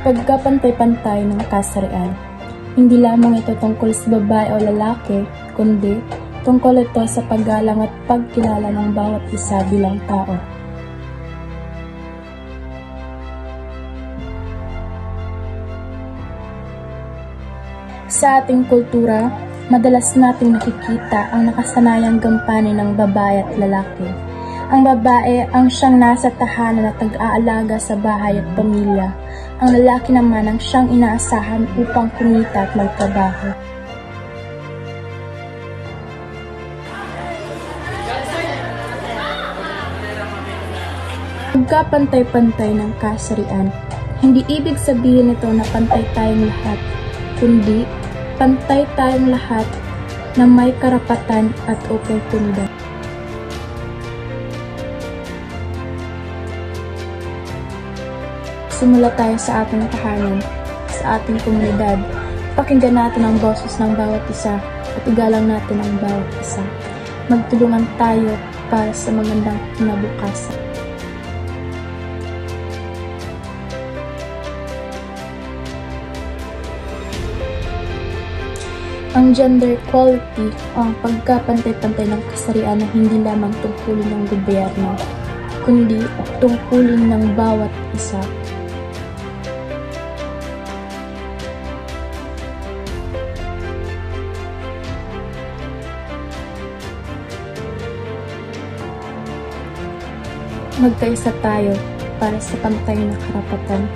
Pagkapantay-pantay ng kasarian. Hindi lamang ito tungkol sa babae o lalaki, kundi tungkol ito sa paggalang at pagkilala ng bawat isa bilang tao. Sa ating kultura, madalas nating nakikita ang nakasanayang gampanin ng babae at lalaki. Ang babae ang siyang nasa tahanan at nag-aalaga sa bahay at pamilya. Ang lalaki naman ang siyang inaasahan upang kumita at magtrabaho. Pagkapantay-pantay ng kasarian, hindi ibig sabihin nito na pantay tayong lahat, kundi pantay tayong lahat na may karapatan at oportunidad. Simula tayo sa ating tahanan, sa ating komunidad. Pakinggan natin ang boses ng bawat isa at igalang natin ang bawat isa. Magtulungan tayo para sa magandang kinabukasan. Ang gender equality o ang pagkapantay-pantay ng kasarian na hindi lamang tungkulin ng gobyerno, kundi tungkulin ng bawat isa. Magkaisa tayo para sa pantay na karapatan.